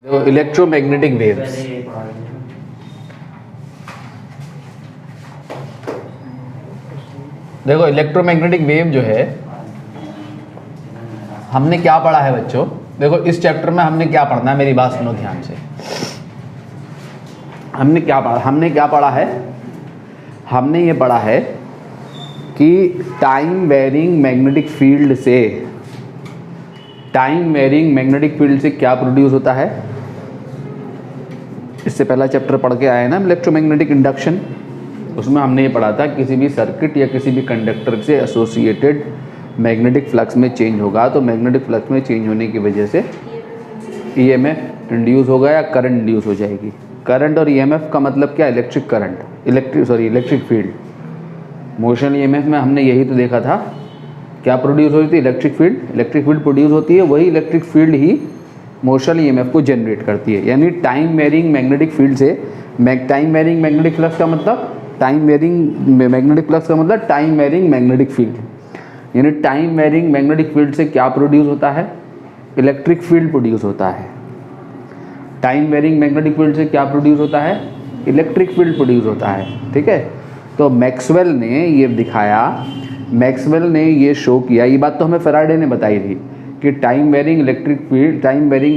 देखो electromagnetic waves, देखो electromagnetic wave जो है हमने क्या पढ़ा है बच्चों। देखो इस चैप्टर में हमने क्या पढ़ना है, मेरी बात सुनो ध्यान से। हमने क्या पढ़ा है, हमने ये पढ़ा है कि टाइम वेरिंग मैग्नेटिक फील्ड से क्या प्रोड्यूस होता है। इससे पहला चैप्टर पढ़ के आए ना इलेक्ट्रोमैग्नेटिक इंडक्शन, उसमें हमने ये पढ़ा था किसी भी सर्किट या किसी भी कंडक्टर से एसोसिएटेड मैग्नेटिक फ्लक्स में चेंज होगा तो मैग्नेटिक फ्लक्स में चेंज होने की वजह से ईएमएफ इंड्यूस होगा या करंट इंड्यूस हो जाएगी। करंट और ईएमएफ का मतलब क्या, electric current, electric field. Motion EMF में हमने यही तो देखा था, क्या प्रोड्यूस होती है, इलेक्ट्रिक फील्ड प्रोड्यूस होती है, वही इलेक्ट्रिक फील्ड ही मोशन ईएमएफ को जनरेट करती है। यानी टाइम वेरिंग मैग्नेटिक फील्ड से टाइम वेरिंग मैग्नेटिक फ्लक्स का मतलब टाइम वेरिंग मैग्नेटिक फील्ड, यानी टाइम वेरिंग मैग्नेटिक फील्ड से क्या प्रोड्यूस होता है, इलेक्ट्रिक फील्ड प्रोड्यूस होता है। टाइम वेरिंग मैग्नेटिक फील्ड से क्या प्रोड्यूस होता है, इलेक्ट्रिक फील्ड प्रोड्यूस होता है। ठीक है, तो मैक्सवेल ने ये दिखाया, मैक्सवेल ने ये शो किया, ये बात तो हमें फैराडे ने बताई थी कि टाइम वेरिंग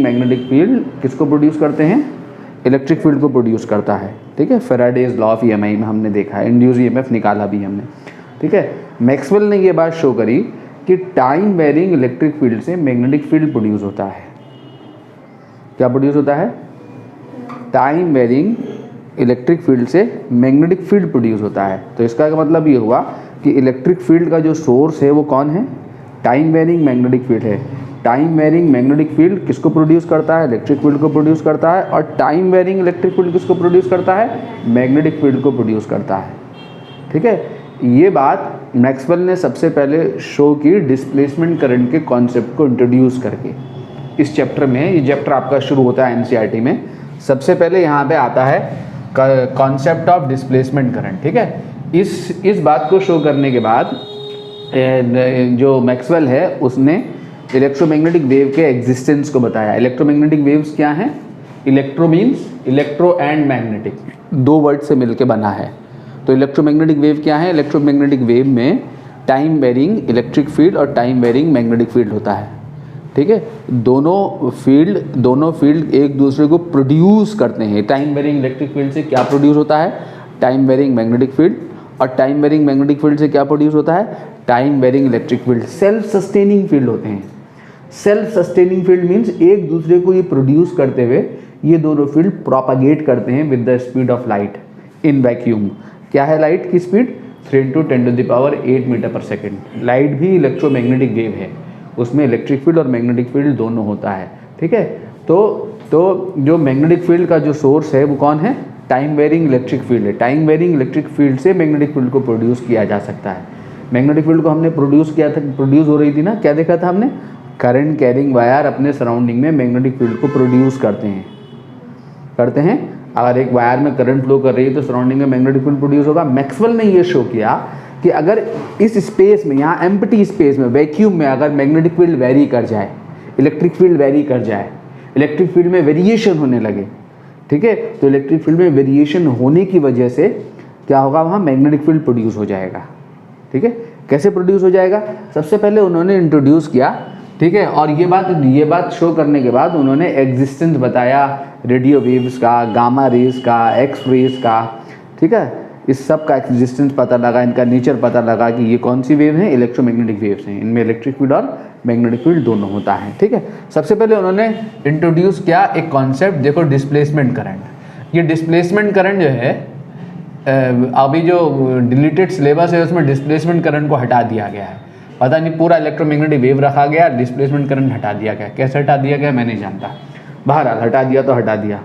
मैग्नेटिक फील्ड किसको प्रोड्यूस करते हैं, इलेक्ट्रिक फील्ड को प्रोड्यूस करता है। ठीक है, फैराडेज लॉ ऑफ ईएमआई में हमने देखा है, इंड्यूस ईएमएफ निकाला भी हमने। ठीक है, मैक्सवेल ने ये बात शो करी कि टाइम वेरिंग इलेक्ट्रिक फील्ड से मैग्नेटिक फील्ड प्रोड्यूस होता है। क्या प्रोड्यूस होता है, टाइम वेरिंग इलेक्ट्रिक फील्ड से मैग्नेटिक फील्ड प्रोड्यूस होता है। तो इसका मतलब ये हुआ कि इलेक्ट्रिक फील्ड का जो सोर्स है वो कौन है, टाइम वेरिंग मैग्नेटिक फील्ड है। टाइम वेरिंग मैग्नेटिक फील्ड किसको प्रोड्यूस करता है, इलेक्ट्रिक फील्ड को प्रोड्यूस करता है। और टाइम वेरिंग इलेक्ट्रिक फील्ड किसको प्रोड्यूस करता है, मैग्नेटिक फील्ड को प्रोड्यूस करता है। ठीक है, ये बात मैक्सवेल ने सबसे पहले शो की डिस्प्लेसमेंट करंट के कॉन्सेप्ट को इंट्रोड्यूस करके। इस चैप्टर में, ये चैप्टर आपका शुरू होता है एनसीईआरटी में, सबसे पहले यहाँ पे आता है कॉन्सेप्ट ऑफ डिस्प्लेसमेंट करंट। ठीक है, इस बात को शो करने के बाद जो मैक्सवेल है उसने इलेक्ट्रोमैग्नेटिक वेव के एग्जिस्टेंस को बताया। इलेक्ट्रोमैग्नेटिक वेव्स क्या हैं, electro means electro and magnetic, दो वर्ड से मिलके बना है। तो इलेक्ट्रोमैग्नेटिक वेव क्या है, इलेक्ट्रोमैग्नेटिक वेव में टाइम वेरिंग इलेक्ट्रिक फील्ड और टाइम वेरिंग मैग्नेटिक फील्ड होता है। ठीक है, दोनों फील्ड एक दूसरे को प्रोड्यूस करते हैं। टाइम वेरिंग इलेक्ट्रिक फील्ड से क्या प्रोड्यूस होता है, टाइम वेरिंग मैग्नेटिक फील्ड, और टाइम वेरिंग मैग्नेटिक फील्ड से क्या प्रोड्यूस होता है, time varying electric field. Self sustaining field होते हैं। सेल्फ सस्टेनिंग फील्ड मीन्स एक दूसरे को ये प्रोड्यूस करते हुए ये दोनों फील्ड प्रोपागेट करते हैं with the speed of light in vacuum. क्या है लाइट की स्पीड, 3 × 10⁸ मीटर पर सेकेंड। लाइट भी इलेक्ट्रोमैग्नेटिक वेव है, उसमें इलेक्ट्रिक फील्ड और मैग्नेटिक फील्ड दोनों होता है। ठीक है, तो जो मैग्नेटिक फील्ड का जो सोर्स है वो कौन है, टाइम वेरिंग इलेक्ट्रिक फील्ड है। टाइम वेरिंग इलेक्ट्रिक फील्ड से मैग्नेटिक फील्ड को प्रोड्यूस किया जा सकता है। मैग्नेटिक फील्ड को हमने प्रोड्यूस किया था, प्रोड्यूस हो रही थी ना, क्या देखा था हमने, करंट कैरिंग वायर अपने सराउंडिंग में मैग्नेटिक फील्ड को प्रोड्यूस करते हैं। अगर एक वायर में करंट फ्लो कर रही है तो सराउंडिंग में मैग्नेटिक फील्ड प्रोड्यूस होगा। मैक्सवेल ने ये शो किया कि अगर इस स्पेस में, यहाँ एम्प्टी स्पेस में, वैक्यूम में अगर मैग्नेटिक फील्ड वेरी कर जाए, इलेक्ट्रिक फील्ड वेरी कर जाए, इलेक्ट्रिक फील्ड में वेरिएशन होने लगे, ठीक है, तो इलेक्ट्रिक फील्ड में वेरिएशन होने की वजह से क्या होगा, वहाँ मैग्नेटिक फील्ड प्रोड्यूस हो जाएगा। ठीक है, कैसे प्रोड्यूस हो जाएगा, सबसे पहले उन्होंने इंट्रोड्यूस किया। ठीक है, और ये बात शो करने के बाद उन्होंने एग्जिस्टेंस बताया रेडियो वेव्स का, गामा रेज का, एक्स रेज का। ठीक है, इस सब का एग्जिस्टेंस पता लगा, इनका नेचर पता लगा कि ये कौन सी वेव है, इलेक्ट्रोमैग्नेटिक वेव्स हैं, इनमें इलेक्ट्रिक फील्ड और मैग्नेटिक फील्ड दोनों होता है। ठीक है, सबसे पहले उन्होंने इंट्रोड्यूस किया एक कॉन्सेप्ट, देखो डिस्प्लेसमेंट करंट। ये डिस्प्लेसमेंट करंट जो है, अभी जो डिलीटेड सिलेबस है उसमें डिस्प्लेसमेंट करंट को हटा दिया गया है। पता नहीं, पूरा इलेक्ट्रोमैग्नेटिक वेव रखा गया, डिस्प्लेसमेंट करंट हटा दिया गया। कैसे हटा दिया गया मैं नहीं जानता, बहरहाल हटा दिया तो हटा दिया।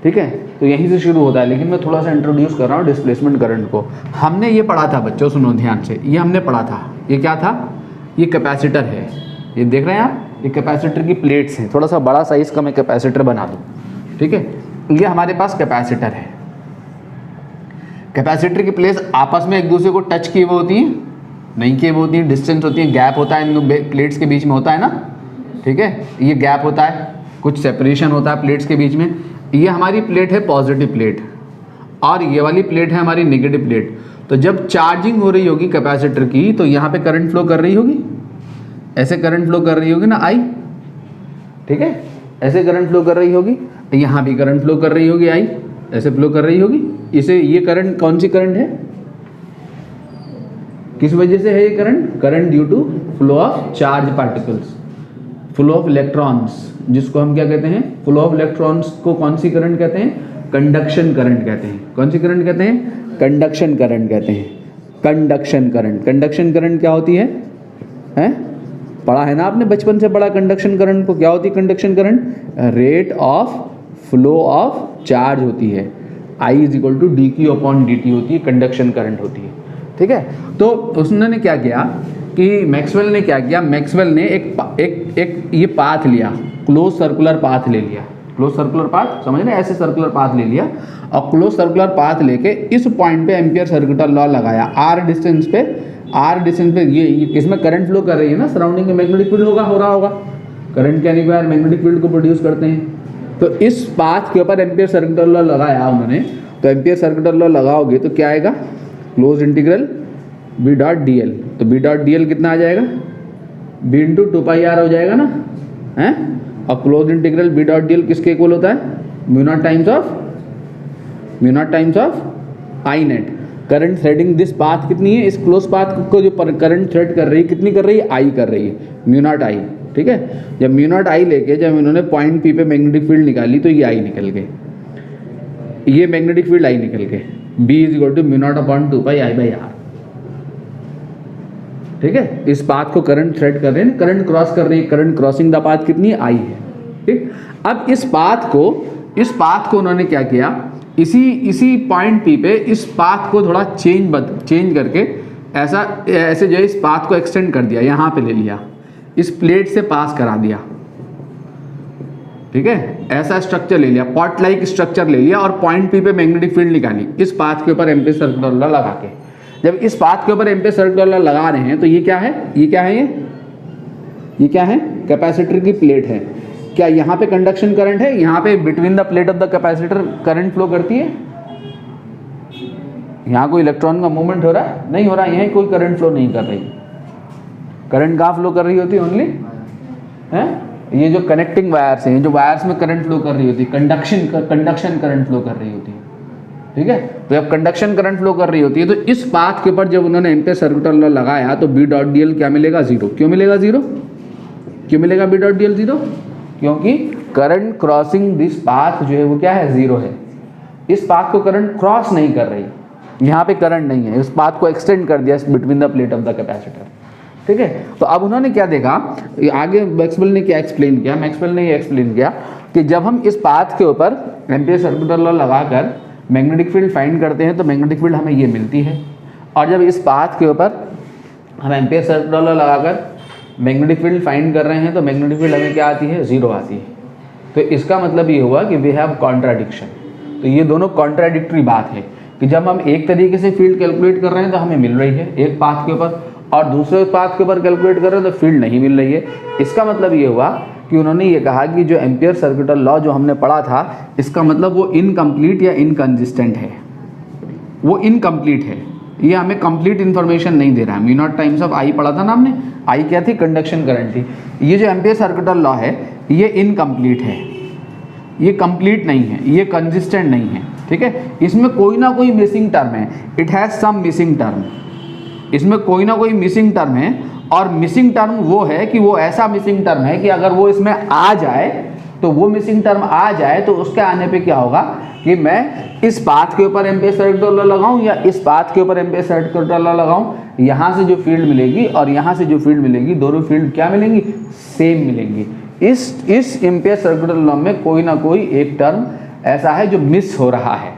ठीक है, तो यहीं से शुरू होता है, लेकिन मैं थोड़ा सा इंट्रोड्यूस कर रहा हूँ डिस्प्लेसमेंट करंट को। हमने ये पढ़ा था बच्चों, सुनो ध्यान से, ये हमने पढ़ा था, ये क्या था, ये कैपेसिटर है, ये देख रहे हैं आप, ये कैपेसिटर की प्लेट्स हैं। थोड़ा सा बड़ा साइज का मैं कैपेसिटर बना दूँ। ठीक है, ये हमारे पास कैपेसिटर है। कैपेसिटर की प्लेट्स आपस में एक दूसरे को टच किए हुए होती हैं, नहीं किए हुए होती हैं, डिस्टेंस होती है, गैप होता है इन प्लेट्स के बीच में होता है ना। ठीक है, ये गैप होता है, कुछ सेपरेशन होता है प्लेट्स के बीच में। ये हमारी प्लेट है पॉजिटिव प्लेट और ये वाली प्लेट है हमारी नेगेटिव प्लेट। तो जब चार्जिंग हो रही होगी कैपेसिटर की तो यहाँ पे करंट फ्लो कर रही होगी, ऐसे करंट फ्लो कर रही होगी ना आई, ठीक है, ऐसे करंट फ्लो कर रही होगी। यहाँ भी करंट फ्लो कर रही होगी आई, ऐसे फ्लो कर रही होगी। इसे ये करंट कौन सी करंट है, किस वजह से है ये current? Current due to flow of charge particles, flow of electrons, जिसको हम क्या कहते हैं, फ्लो ऑफ इलेक्ट्रॉन्स को कौन सी करंट कहते हैं? कंडक्शन करंट कहते हैं। कौन सी करंट कहते हैं? कंडक्शन करंट कहते हैं। कंडक्शन करंट, कंडक्शन करंट क्या होती है? हैं, पढ़ा है ना आपने बचपन से पढ़ा कंडक्शन करंट को। क्या होती है conduction current? Rate of flow of charge होती है, I is equal to d q upon D t होती है, कंडक्शन करंट होती है, ठीक है। तो उसने क्या किया कि मैक्सवेल ने क्या किया, मैक्सवेल ने एक ये पाथ लिया, क्लोज सर्कुलर पाथ ले लिया, क्लोज सर्कुलर पाथ, समझ रहे, ऐसे सर्कुलर पाथ ले लिया और क्लोज सर्कुलर पाथ लेके इस पॉइंट पे एम्पियर सर्किटल लॉ लगाया, आर डिस्टेंस पे, आर डिस्टेंस पे ये इसमें करंट फ्लो कर रही है ना, सराउंडिंग में मैग्नेटिक फील्ड हो रहा होगा, करंट के एनीवेयर मैग्नेटिक फील्ड को प्रोड्यूस करते हैं। तो इस पाथ के ऊपर एम्पियर सर्किटल लॉ लगाया उन्होंने। तो एम्पियर सर्किटल लॉ लगाओगे तो क्या आएगा? Close integral B dot d l. तो बी डॉट डी एल कितना आ जाएगा? B into two pi r हो जाएगा ना, हैं। और close integral B dot d l किसके इक्वल होता है? Mu naught times of I net. Current threading this path कितनी है? इस क्लोज पाथ को जो करंट थ्रेड कर रही है कितनी कर रही है? आई कर रही है, म्यू नॉट आई, ठीक है। जब म्यू नॉट आई लेके जब इन्होंने पॉइंट पी पे मैग्नेटिक फील्ड निकाली तो ये आई निकल गए, ये मैग्नेटिक फील्ड आई निकल गए। B is equal to mu naught upon two pi I by r, ठीक है। इस पाथ को करंट थ्रेड कर रहे हैं, करंट क्रॉस कर रही है, करंट क्रॉसिंग द पाथ कितनी है? आई है, ठीक। अब इस पाथ को उन्होंने क्या किया, इसी पॉइंट पी पे इस पाथ को थोड़ा चेंज करके ऐसे जो है इस पाथ को एक्सटेंड कर दिया, यहाँ पे ले लिया, इस प्लेट से पास करा दिया, ठीक है। ऐसा स्ट्रक्चर ले लिया, पॉट लाइक स्ट्रक्चर ले लिया और पॉइंट पी पे मैग्नेटिक फील्ड निकाली इस पाथ के ऊपर एम्पियर सर्किटल लॉ लगा के। जब इस पाथ के ऊपर एम्पियर सर्किटल लॉ लगा रहे हैं तो ये क्या है? ये क्या है? कैपेसिटर की प्लेट है। क्या यहाँ पे कंडक्शन करंट है? यहाँ पे between the plate of the capacitor current flow करती है? यहाँ कोई इलेक्ट्रॉन का मूवमेंट हो रहा है? नहीं हो रहा, यहीं कोई करंट फ्लो नहीं कर रही। करंट कहाँ फ्लो कर रही होती है? ओनली है ये जो कनेक्टिंग वायर्स हैं, जो वायर्स में करंट फ्लो कर रही होती है, कंडक्शन करंट फ्लो कर रही होती है, ठीक है। तो जब कंडक्शन करंट फ्लो कर रही होती है तो इस पाथ के ऊपर जब उन्होंने एम्पियर सर्किटल लॉ लगाया तो बी डॉट डी एल क्या मिलेगा? जीरो। क्यों मिलेगा जीरो? क्यों मिलेगा B dot d l zero? क्योंकि करंट क्रॉसिंग दिस पाथ जो है वो क्या है? जीरो है। इस पाथ को करंट क्रॉस नहीं कर रही, यहाँ पे करंट नहीं है, इस पाथ को एक्सटेंड कर दिया between the plate of the capacitor, ठीक है। तो अब उन्होंने क्या देखा, आगे मैक्सवेल ने क्या एक्सप्लेन किया? मैक्सवेल ने ये एक्सप्लेन किया कि जब हम इस पाथ के ऊपर एम्पियर सर्किटल लॉ लगाकर मैग्नेटिक फील्ड फाइंड करते हैं तो मैग्नेटिक फील्ड हमें ये मिलती है, और जब इस पाथ के ऊपर हम एम्पियर सर्किटल लॉ लगाकर मैग्नेटिक फील्ड फाइंड कर रहे हैं तो मैग्नेटिक फील्ड हमें क्या आती है? जीरो आती है। तो इसका मतलब ये हुआ कि वी हैव कॉन्ट्राडिक्शन। तो ये दोनों कॉन्ट्राडिक्टरी बात है कि जब हम एक तरीके से फील्ड कैलकुलेट कर रहे हैं तो हमें मिल रही है एक पाथ के ऊपर, और दूसरे पाथ के ऊपर कैलकुलेट कर रहे हैं तो फील्ड नहीं मिल रही है। इसका मतलब ये हुआ कि उन्होंने ये कहा कि जो एम्पियर सर्किटल लॉ जो हमने पढ़ा था इसका मतलब वो इनकम्प्लीट या इनकंसिस्टेंट है, वो इनकम्प्लीट है, ये हमें कंप्लीट इन्फॉर्मेशन नहीं दे रहा है। म्यू नॉट टाइम्स ऑफ आई पढ़ा था ना हमने, आई क्या थी? कंडक्शन करंट थी। ये जो एम्पियर सर्किटल लॉ है ये इनकम्प्लीट है, ये कंप्लीट नहीं है, ये कंसिस्टेंट नहीं है, ठीक है। इसमें कोई ना कोई मिसिंग टर्म है, it has some missing term, इसमें कोई ना कोई मिसिंग टर्म है। और मिसिंग टर्म वो है कि वो ऐसा मिसिंग टर्म है कि अगर वो इसमें आ जाए तो वो मिसिंग टर्म आ जाए तो उसके आने पे क्या होगा कि मैं इस पाथ के ऊपर एम्पियर सर्किटल लॉ लगाऊं या इस पाथ के ऊपर एम्पियर सर्किटल लॉ लगाऊं, यहाँ से जो फील्ड मिलेगी और यहाँ से जो फील्ड मिलेगी, दोनों फील्ड क्या मिलेंगी? सेम मिलेंगी। इस एम्पियर सर्किटल लॉ में कोई ना कोई एक टर्म ऐसा है जो मिस हो रहा है,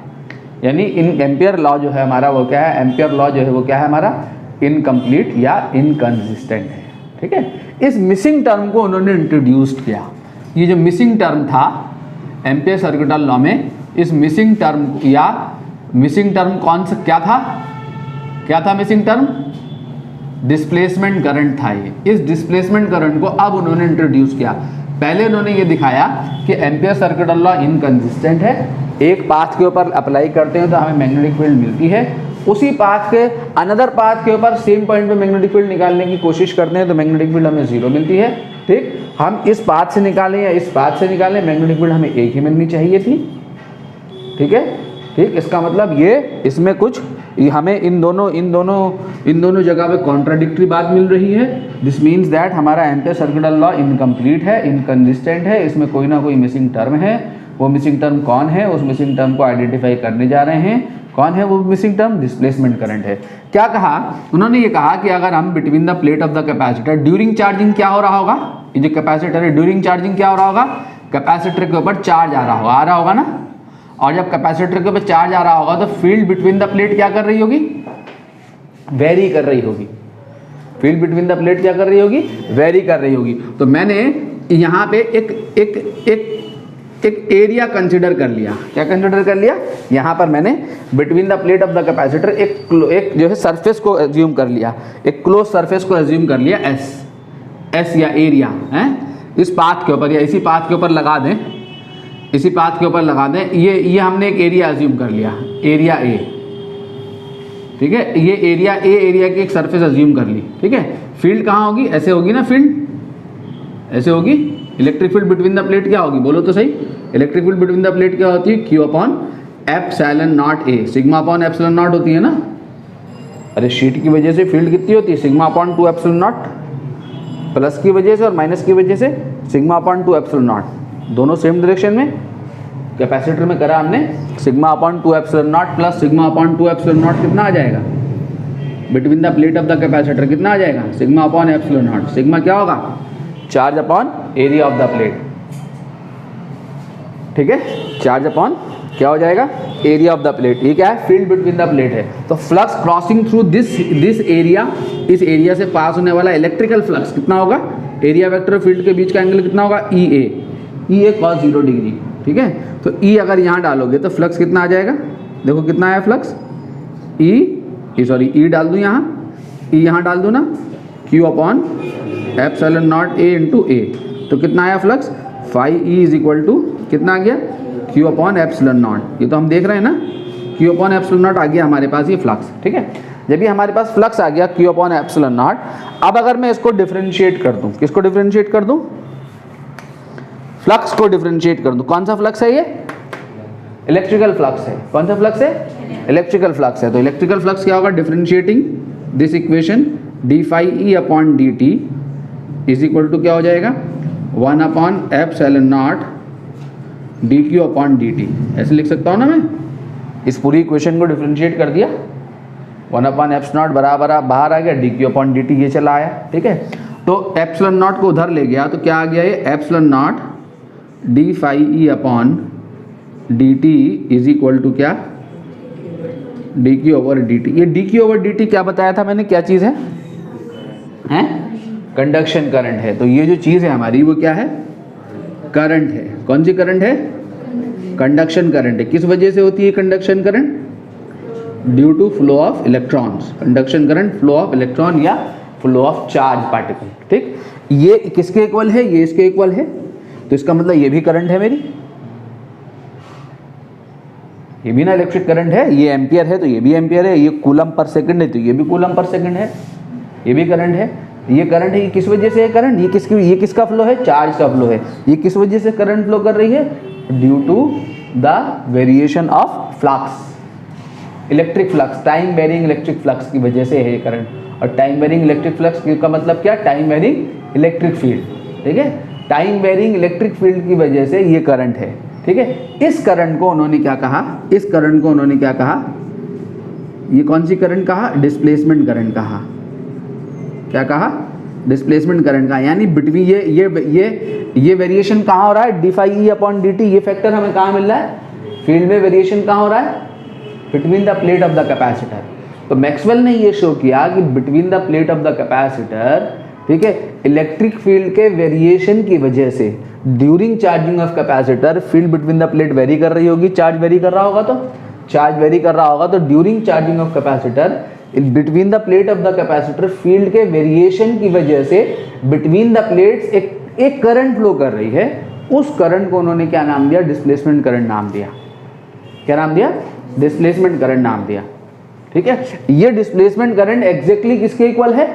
यानी इन एम्पियर लॉ जो है हमारा वो क्या है? एम्पियर लॉ जो है वो क्या है हमारा? इनकम्प्लीट या इनकंसिस्टेंट है, ठीक है। इस मिसिंग टर्म को उन्होंने इंट्रोड्यूस्ड किया। ये जो मिसिंग टर्म था एम्पियर सर्किटल लॉ में, इस मिसिंग टर्म कौन सा क्या था मिसिंग टर्म? डिस्प्लेसमेंट करंट था ये। इस डिस्प्लेसमेंट करंट को अब उन्होंने इंट्रोड्यूस किया पहले उन्होंने ये दिखाया कि एम्पियर सर्किट लॉ इनकंसिस्टेंट है, एक पाथ के ऊपर अप्लाई करते हैं तो हमें मैग्नेटिक फील्ड मिलती है, उसी पाथ के अनदर पाथ के ऊपर सेम पॉइंट पे मैग्नेटिक फील्ड निकालने की कोशिश करते हैं तो मैग्नेटिक फील्ड हमें 0 मिलती है। ठीक, हम इस पाथ से निकालें या इस पाथ से निकालें, मैग्नेटिक फील्ड हमें एक ही मिलनी चाहिए थी। ठीक है, ठीक, इसका मतलब ये इसमें कुछ हमें इन दोनों जगह पे कॉन्ट्राडिक्टरी बात मिल रही है। दिस मीन्स दैट हमारा एम्पियर सर्किट लॉ इनकम्प्लीट है, इनकंसिस्टेंट है, इसमें कोई ना कोई मिसिंग टर्म है। वो मिसिंग टर्म कौन है, उस मिसिंग टर्म को आइडेंटिफाई करने जा रहे हैं। कौन है वो मिसिंग टर्म? डिस्प्लेसमेंट करंट है। क्या कहा उन्होंने? ये कहा कि अगर हम between the plate of the capacitor during charging क्या हो रहा होगा, ये जो कैपेसिटर है ड्यूरिंग चार्जिंग क्या हो रहा होगा, कैपेसिटर के ऊपर चार्ज आ रहा होगा ना, और जब कैपेसिटर के ऊपर चार्ज आ रहा होगा तो फील्ड बिटवीन द प्लेट क्या कर रही होगी? वेरी कर रही होगी। फील्ड बिटवीन द प्लेट क्या कर रही होगी? वेरी कर रही होगी। तो मैंने यहाँ पे एक एरिया कंसिडर कर लिया। क्या कंसिडर कर लिया? यहाँ पर मैंने between the plate of the capacitor एक जो है सरफेस को एज्यूम कर लिया, एक क्लोज सरफेस को एज्यूम कर लिया, एस या एरिया है, इस पाथ के ऊपर या इसी पाथ के ऊपर लगा दें, इसी पाथ के ऊपर लगा दें। ये हमने एक एरिया एज्यूम कर लिया, एरिया ए। ठीक है, ये एरिया ए, एरिया की एक सरफेस एज्यूम कर ली। ठीक है, फील्ड कहाँ होगी? ऐसे होगी ना, फील्ड ऐसे होगी। Electric field between the plate क्या होगी? बोलो तो सही। Electric field between the plate क्या होती है? Q upon epsilon naught A, sigma upon epsilon not होती है ना। अरे शीट की वजह से फील्ड कितनी होती है? Sigma upon 2 epsilon not, plus की वजह से और माइनस की वजह से सिग्मा अपॉन 2 एप्सिलॉन नॉट, दोनों सेम डायरेक्शन में। कैपेसिटर में करा हमने sigma upon 2 epsilon not plus sigma upon 2 epsilon not, कितना आ जाएगा between the plate of the capacitor? कितना आ जाएगा? Sigma upon epsilon not. Sigma क्या होगा? Charge upon area of the plate. ठीक है, चार्ज अपॉन क्या हो जाएगा? Area of the plate. ये क्या है? फील्ड बिटवीन द प्लेट है। तो flux crossing through this area, इस एरिया से पास होने वाला इलेक्ट्रिकल फ्लक्स कितना होगा? एरिया वेक्टर और फील्ड के बीच का एंगल कितना होगा? ई ए cos 0 डिग्री। ठीक है, तो ई अगर यहाँ डालोगे तो फ्लक्स कितना आ जाएगा? देखो कितना आया फ्लक्स, ई डाल दूँ यहाँ, ई यहाँ डाल दूँ ना, Q upon epsilon naught A into A, तो कितना आया flux? Phi E is equal to कितना आ गया? Q upon epsilon naught. ये तो हम देख रहे हैं ना, Q अपॉन एप्सिलॉन नॉट आ गया हमारे पास ये फ्लक्स। ठीक है, जब ये हमारे पास फ्लक्स आ गया Q अपॉन एप्सिलॉन नॉट, अब अगर मैं इसको डिफरेंशिएट कर दूं, किसको डिफरेंशिएट कर दूं? फ्लक्स को डिफरेंशिएट कर दूं। कौन सा फ्लक्स है ये? इलेक्ट्रिकल फ्लक्स है। कौन सा फ्लक्स है? इलेक्ट्रिकल फ्लक्स है। तो इलेक्ट्रिकल फ्लक्स क्या होगा? Differentiating this equation d phi E upon D T is equal to क्या हो जाएगा? 1 upon epsilon naught d q upon D t. ऐसे लिख सकता हूँ ना मैं, इस पूरी इक्वेशन को डिफरेंशिएट कर दिया, 1 अपॉन एप्सिलॉन नॉट बराबर बाहर आ गया, D q upon D T ये चला आया। ठीक है, तो एप्सिलॉन नॉट को उधर ले गया तो क्या आ गया? ये epsilon naught D phi E upon D T is equal to क्या? D Q over D T. ये D Q over D T क्या बताया था मैंने, क्या चीज़ है? कंडक्शन करंट है। तो ये जो चीज़ है हमारी वो क्या है? करंट है। कौन सी करंट है? कंडक्शन करंट है। किस वजह से होती है conduction current? Due to flow of electrons. Conduction current flow of electron या फ्लो ऑफ चार्ज पार्टिकल। ठीक, ये किसके इक्वल है? ये इसके इक्वल है, तो इसका मतलब ये भी करंट है मेरी, ये भी ना इलेक्ट्रिक करंट है। ये एम्पियर है तो ये भी एम्पियर है, ये कूलम पर सेकंड है तो ये भी कूलम पर सेकंड है, ये भी करंट है। ये करंट है, ये किस वजह से है करंट? ये किसका फ्लो है? चार्ज का फ्लो है। ये किस वजह से करंट फ्लो कर रही है? Due to the variation of flux, electric flux, time varying electric flux की वजह से है ये करंट। और टाइम वेरिंग इलेक्ट्रिक फ्लक्स का मतलब क्या? Time varying electric field. ठीक है, टाइम वेरिंग इलेक्ट्रिक फील्ड की वजह से ये करंट है। ठीक है, इस करंट को उन्होंने क्या कहा? इस करंट को उन्होंने क्या कहा? ये कौन सी करंट कहा? डिस्प्लेसमेंट करंट कहा। क्या कहा? डिस्प्लेसमेंट करंट कहा। यानी बिटवीन ये वेरिएशन कहाँ हो रहा है? D phi E upon D T, ये फैक्टर हमें कहाँ मिल रहा है? फील्ड में वेरिएशन कहाँ हो रहा है? Between the plate of the capacitor. तो मैक्सवेल ने ये शो किया कि between the plate of the capacitor, ठीक है, इलेक्ट्रिक फील्ड के वेरिएशन की वजह से during charging of capacitor field between the plate very कर रही होगी। चार्ज वेरी कर रहा होगा, तो चार्ज वेरी कर रहा होगा, तो during charging of capacitor between the plate of the capacitor field के वेरिएशन की वजह से बिटवीन द प्लेट्स एक करंट फ्लो कर रही है, उस करंट को उन्होंने क्या नाम दिया? डिस्प्लेसमेंट करंट नाम दिया। क्या नाम दिया? डिस्प्लेसमेंट करंट नाम दिया। ठीक है, ये डिस्प्लेसमेंट करंट एग्जैक्टली किसके इक्वल है?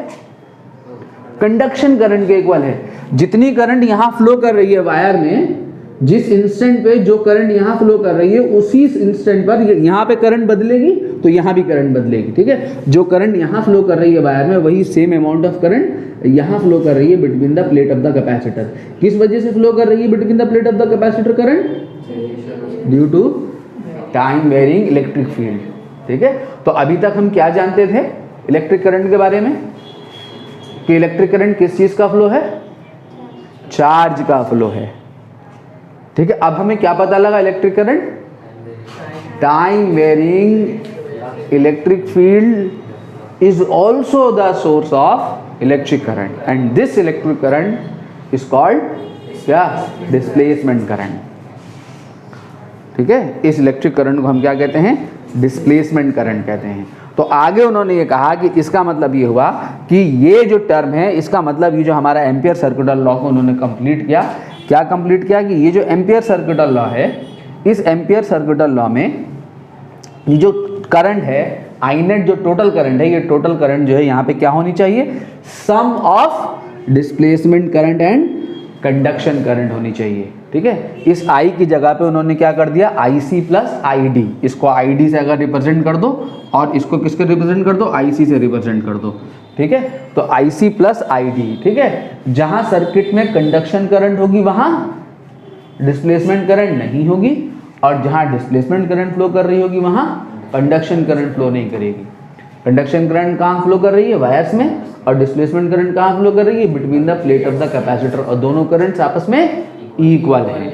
कंडक्शन करंट के इक्वल है। जितनी करंट यहां फ्लो कर रही है वायर में, जिस इंस्टेंट पे जो करंट यहां फ्लो कर रही है, उसी इंस्टेंट पर यहां पे करंट बदलेगी तो यहां भी करंट बदलेगी। ठीक है, जो करंट यहां फ्लो कर रही है वायर में, वही सेम अमाउंट ऑफ करंट यहां फ्लो कर रही है between the plate of the capacitor. किस वजह से फ्लो कर रही है between the plate of the capacitor current? Due to time varying electric field. ठीक है, तो अभी तक हम क्या जानते थे इलेक्ट्रिक करंट के बारे में? कि इलेक्ट्रिक करंट किस चीज का फ्लो है? चार्ज का फ्लो है। ठीक है, अब हमें क्या पता लगा? Electric current time varying electric field is also the source of electric current, and this electric current is called क्या? Displacement current. ठीक है, इस इलेक्ट्रिक करंट को हम क्या कहते हैं? डिस्प्लेसमेंट करंट कहते हैं। तो आगे उन्होंने ये कहा कि इसका मतलब ये हुआ कि ये जो टर्म है, इसका मतलब ये जो हमारा एम्पियर सर्कुलर लॉ को उन्होंने कंप्लीट किया। क्या कंप्लीट किया? कि ये जो एम्पियर सर्कुलर लॉ है, इस एम्पियर सर्कुलर लॉ में ये जो करंट है, आई नेट जो टोटल करंट है, ये टोटल करंट जो है यहाँ पे क्या होनी चाहिए? Sum of displacement current and conduction current होनी चाहिए। ठीक है, इस I की जगह पे उन्होंने क्या कर दिया? IC plus ID। इसको ID से अगर रिप्रेजेंट कर दो और इसको किसके रिप्रेजेंट कर दो? IC से रिप्रेजेंट कर दो। ठीक है, तो IC प्लस ID। ठीक है, जहां सर्किट में कंडक्शन करंट होगी वहां डिस्प्लेसमेंट करंट नहीं होगी, और जहां डिस्प्लेसमेंट करंट फ्लो कर रही होगी वहां कंडक्शन करंट फ्लो नहीं करेगी। कंडक्शन करंट कहाँ फ्लो कर रही है? वायर्स में। और डिस्प्लेसमेंट करंट कहाँ फ्लो कर रही है? Between the plate of the capacitor. और दोनों करंट्स आपस में इक्वल है।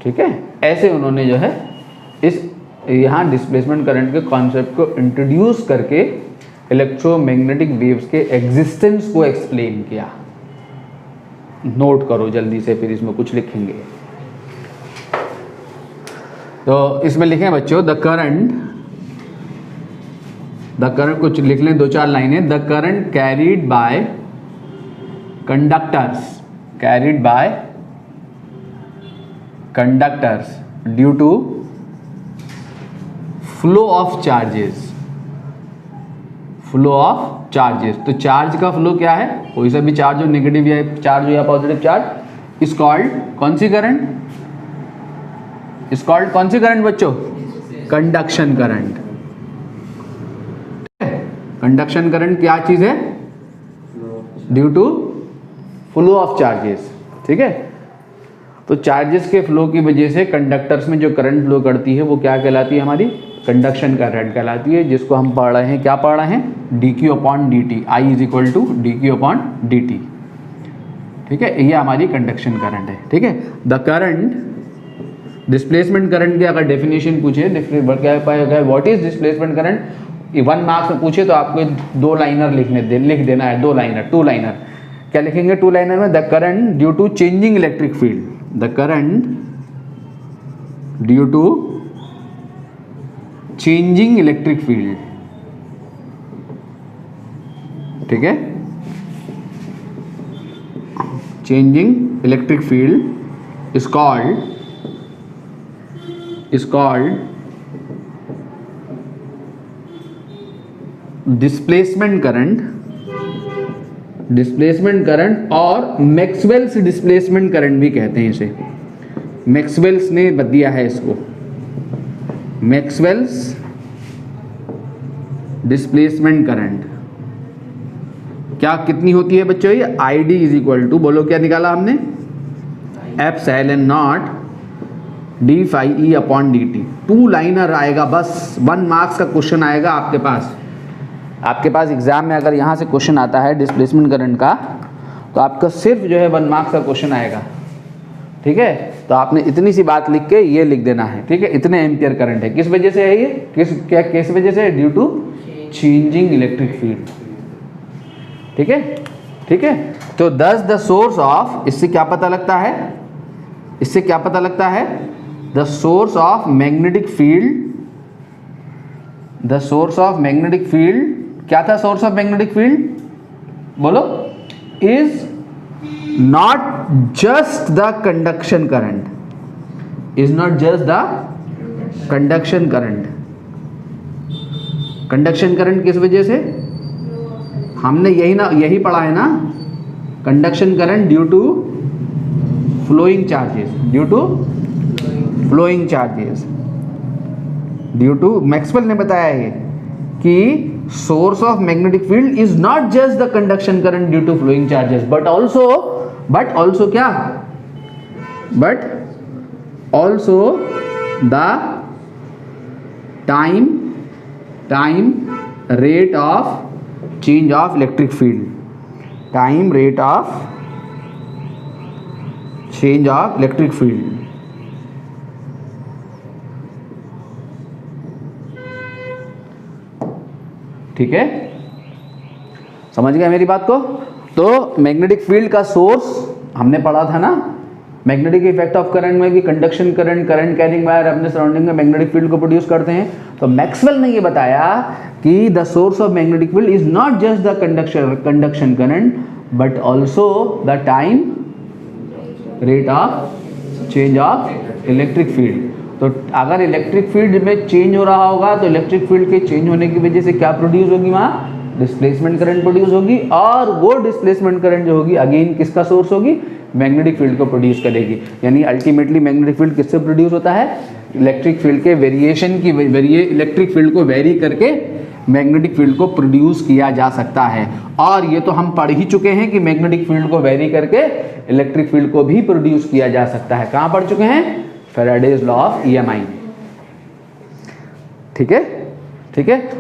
ठीक है, ऐसे उन्होंने जो है इस यहाँ डिस्प्लेसमेंट करंट के कॉन्सेप्ट को इंट्रोड्यूस करके इलेक्ट्रोमैग्नेटिक वेव्स के एग्जिस्टेंस को एक्सप्लेन किया। नोट करो जल्दी से, फिर इसमें कुछ लिखेंगे। तो इसमें लिखें बच्चों, द करंट कुछ लिख लें, 2-4 लाइनें। The current carried bye conductors, carried by conductors due to flow of charges। Flow of charges, तो चार्ज का फ्लो क्या है? कोई सा भी चार्ज हो, नेगेटिव या चार्ज हो या पॉजिटिव चार्ज, इज कॉल्ड कौन सी करंट? इज कॉल्ड कौन सी करंट बच्चों? Conduction current. कंडक्शन करंट क्या चीज है? Due to flow of charges. ठीक है, तो चार्जेस के फ्लो की वजह से कंडक्टर्स में जो करंट फ्लो करती है वो क्या कहलाती है? हमारी कंडक्शन करंट कहलाती है, जिसको हम पढ़ रहे हैं, क्या पढ़ रहे हैं? dq upon dt, I is equal to dq upon dt। ठीक है, ये हमारी कंडक्शन करंट है। ठीक है, द करंट डिस्प्लेसमेंट करंट की अगर डेफिनेशन पूछे, what is displacement current, 1 marks में पूछे तो आपको 2 लाइनर लिख देना है। 2 लाइनर, 2 लाइनर क्या लिखेंगे? 2 लाइनर में, the current due to changing electric field, the current due to changing electric field. ठीक है, changing electric field is called displacement current और मैक्सवेल्स डिस्प्लेसमेंट करंट भी कहते हैं इसे। मैक्सवेल्स ने दिया है इसको, मैक्सवेल्स डिस्प्लेसमेंट करंट। क्या कितनी होती है बच्चों? ये ID इज इक्वल टू, बोलो क्या निकाला हमने? Epsilon naught d phi E upon dt। 2 liner आएगा बस, 1 मार्क्स का क्वेश्चन आएगा आपके पास। आपके पास एग्जाम में अगर यहाँ से क्वेश्चन आता है डिस्प्लेसमेंट करंट का, तो आपका सिर्फ जो है 1 मार्क्स का क्वेश्चन आएगा। ठीक है, तो आपने इतनी सी बात लिख के ये लिख देना है। ठीक है, इतने एम्पियर करंट है। किस वजह से है ये? किस वजह से? Due to changing electric field. ठीक है, ठीक है, तो दस द सोर्स ऑफ, इससे क्या पता लगता है? इससे क्या पता लगता है? The source of magnetic field, the source of magnetic field, क्या था सोर्स ऑफ मैग्नेटिक फील्ड? बोलो, is not just the conduction current, is not just the conduction current. Conduction current किस वजह से? हमने यही पढ़ा है ना, conduction current due to flowing charges, due to flowing charges, due to, Maxwell ने बताया है कि source of magnetic field is not just the conduction current due to flowing charges but also क्या, but also the time rate of change of electric field, time rate of change of electric field. ठीक है, समझ गए मेरी बात को? तो magnetic field का सोर्स हमने पढ़ा था ना, मैग्नेटिक इफेक्ट ऑफ करंट में कि कंडक्शन करंट कैरिंग वायर अपने सराउंडिंग में मैग्नेटिक फील्ड को प्रोड्यूस करते हैं. तो मैक्सवेल ने ये बताया कि the source of magnetic field is not just the conduction current but also the time rate of change of electric field. तो अगर इलेक्ट्रिक फील्ड में चेंज हो रहा होगा तो इलेक्ट्रिक फील्ड के चेंज होने की वजह से क्या प्रोड्यूस होगी, वहाँ डिस्प्लेसमेंट करंट प्रोड्यूस होगी, और वो डिस्प्लेसमेंट करंट जो होगी अगेन किसका सोर्स होगी, मैग्नेटिक फील्ड को प्रोड्यूस करेगी. यानी अल्टीमेटली मैग्नेटिक फील्ड किससे प्रोड्यूस होता है, इलेक्ट्रिक फील्ड के वेरिएशन की इलेक्ट्रिक फील्ड को वेरी करके मैग्नेटिक फील्ड को प्रोड्यूस किया जा सकता है. और ये तो हम पढ़ ही चुके हैं कि मैग्नेटिक फील्ड को वेरी करके इलेक्ट्रिक फील्ड को भी प्रोड्यूस किया जा सकता है. कहाँ पढ़ चुके हैं, फैराडेज लॉ ऑफ EMI. ठीक है.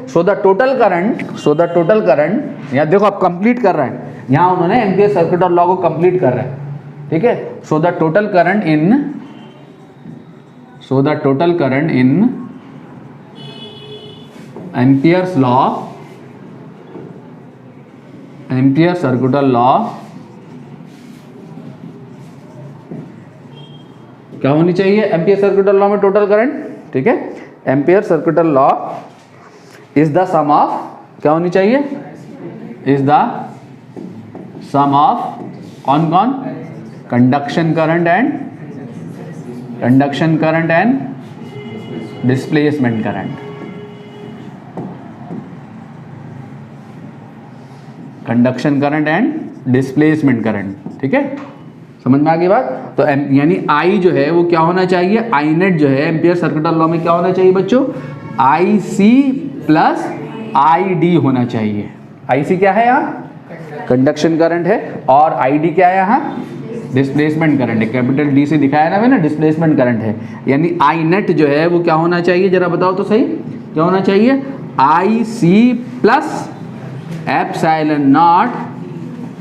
सो द टोटल करंट यहाँ देखो आप कंप्लीट कर रहे हैं, यहाँ उन्होंने एम्पियर सर्किट और लॉ को कंप्लीट कर रहे हैं. ठीक है. So the total current in Ampere's law, Ampere circuital law क्या होनी चाहिए, एम्पियर सर्किटल लॉ में टोटल करंट. ठीक है. Ampere circuital law is the sum of, क्या होनी चाहिए, इज द सम ऑफ कौन conduction current and displacement current. Conduction current and displacement current. ठीक है, समझ में आ गई बात? तो यानी I जो है वो क्या होना चाहिए, आई नेट जो है एम्पियर सर्किटल लॉ में क्या होना चाहिए बच्चों, IC प्लस ID होना चाहिए. IC क्या है यहाँ, कंडक्शन करंट है, और ID क्या है यहाँ, डिस्प्लेसमेंट करंट है. कैपिटल D से दिखाया ना मैंने, डिस्प्लेसमेंट करंट है. यानी I नेट जो है वो क्या होना चाहिए, जरा बताओ तो सही, क्या होना चाहिए, IC plus epsilon naught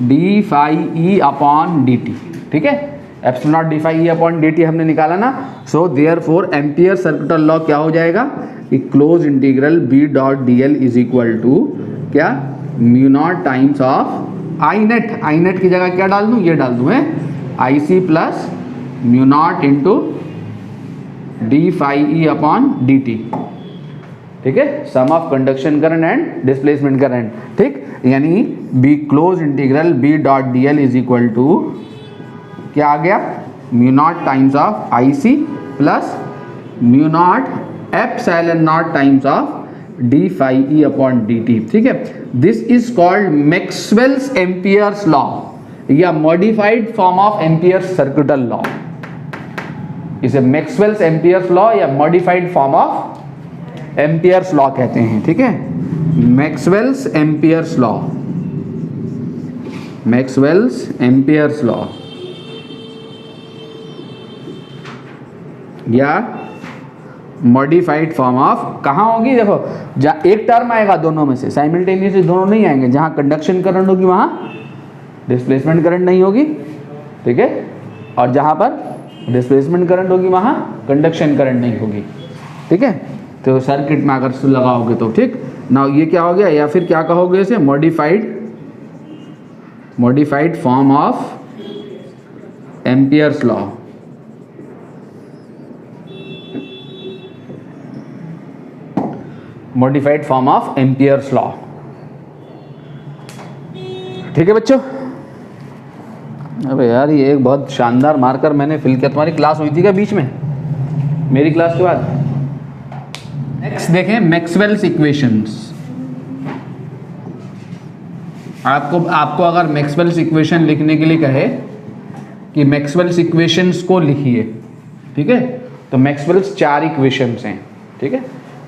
d phi E upon dt. ठीक है, epsilon naught d phi E upon dt हमने निकाला ना. So therefore Ampere circuital law क्या हो जाएगा कि close integral B dot dl is equal to क्या, mu naught times of I net की जगह क्या डाल दूँ, ये डाल दूँ है IC plus mu naught into d phi E upon dt. ठीक है, sum of conduction current and displacement current. ठीक, यानी B close integral B dot dl is equal to क्या आ गया, mu naught times of IC plus mu naught epsilon naught times of d phi E upon dt. ठीक है, this is called Maxwell's Ampere's law या modified form of Ampere circuital law. इसे Maxwell's Ampere's law या modified form of Ampere's law कहते हैं. ठीक है, Maxwell's Ampere's law, Maxwell's Ampere's law या मॉडिफाइड फॉर्म ऑफ कहाँ होगी, देखो जहाँ एक टर्म आएगा दोनों में से, साइमल्टेनियसली दोनों नहीं आएंगे. जहाँ कंडक्शन करंट होगी वहाँ डिस्प्लेसमेंट करंट नहीं होगी. ठीक है, और जहाँ पर डिस्प्लेसमेंट करंट होगी वहाँ कंडक्शन करंट नहीं होगी. ठीक है, तो सर्किट में अगर लगाओगे तो. ठीक ना, ये क्या हो गया, या फिर क्या कहोगे इसे, modified form of Ampere's law. Modified form of Ampere's law. ठीक है बच्चों, अबे यार ये एक बहुत शानदार मार्कर मैंने फिल किया। तुम्हारी क्लास हुई थी क्या बीच में, मेरी क्लास के बाद? नेक्स्ट देखें मैक्सवेल्स इक्वेशंस। आपको अगर मैक्सवेल्स इक्वेशन लिखने के लिए कहे कि मैक्सवेल्स इक्वेशंस को लिखिए, ठीक है, तो मैक्सवेल्स 4 इक्वेशंस हैं, ठीक है,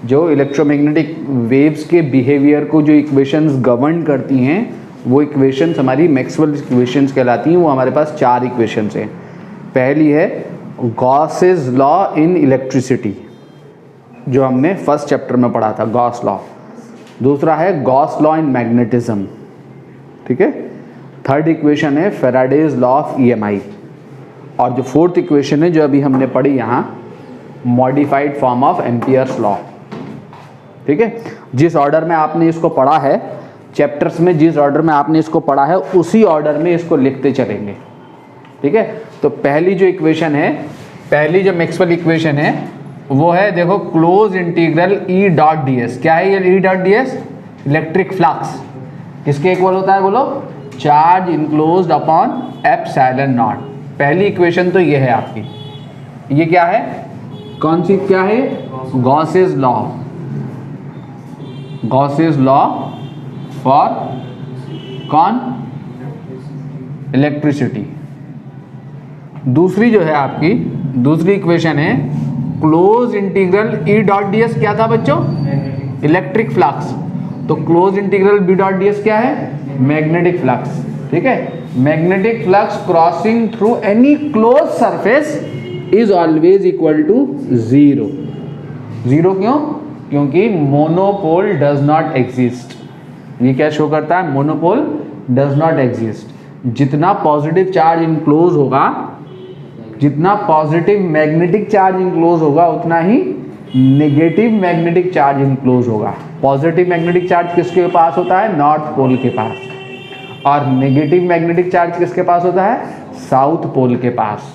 जो इलेक्ट्रोमैग्नेटिक वेव्स के बिहेवियर को जो इक्वेशंस गवर्न करती हैं वो इक्वेशंस हमारी मैक्सवेल्स इक्वेशंस कहलाती हैं। वो हमारे पास 4 इक्वेशंस हैं। पहली है गॉसेस लॉ इन इलेक्ट्रिसिटी, जो हमने फर्स्ट चैप्टर में पढ़ा था, गॉस लॉ। दूसरा है गॉस लॉ इन मैग्नेटिज्म, ठीक है। थर्ड इक्वेशन है फैराडेज लॉ ऑफ EMI। और जो फोर्थ इक्वेशन है जो अभी हमने पढ़ी यहाँ, modified form of Ampere's law, ठीक है। जिस ऑर्डर में आपने इसको पढ़ा है चैप्टर्स में, जिस ऑर्डर में आपने इसको पढ़ा है उसी ऑर्डर में इसको लिखते चलेंगे, ठीक है। तो पहली जो इक्वेशन है, पहली जो मैक्सवेल इक्वेशन है वो है, देखो, क्लोज इंटीग्रल E.ds। क्या है ये E.ds? Electric flux. किसके इक्वल होता है बोलो? Charge enclosed upon epsilon not. पहली इक्वेशन तो ये है आपकी। ये क्या है, कौन सी, क्या है? Gauss's law, Gauss's law for कौन? इलेक्ट्रिसिटी। दूसरी जो है आपकी, दूसरी इक्वेशन है क्लोज इंटीग्रल E.ds। क्या था बच्चों? Electric flux. तो क्लोज इंटीग्रल B.ds क्या है? मैग्नेटिक फ्लक्स, ठीक है। Magnetic flux crossing through any close surface is always equal to 0। 0 क्यों? क्योंकि मोनोपोल डज नॉट एग्जिस्ट। ये क्या शो करता है? Monopole does not exist. जितना पॉजिटिव चार्ज इनक्लोज होगा, जितना पॉजिटिव मैग्नेटिक चार्ज इनक्लोज होगा, उतना ही नेगेटिव मैग्नेटिक चार्ज इनक्लोज होगा। पॉजिटिव मैग्नेटिक चार्ज किसके पास होता है? नॉर्थ पोल के पास। और नेगेटिव मैग्नेटिक चार्ज किसके पास होता है? साउथ पोल के पास।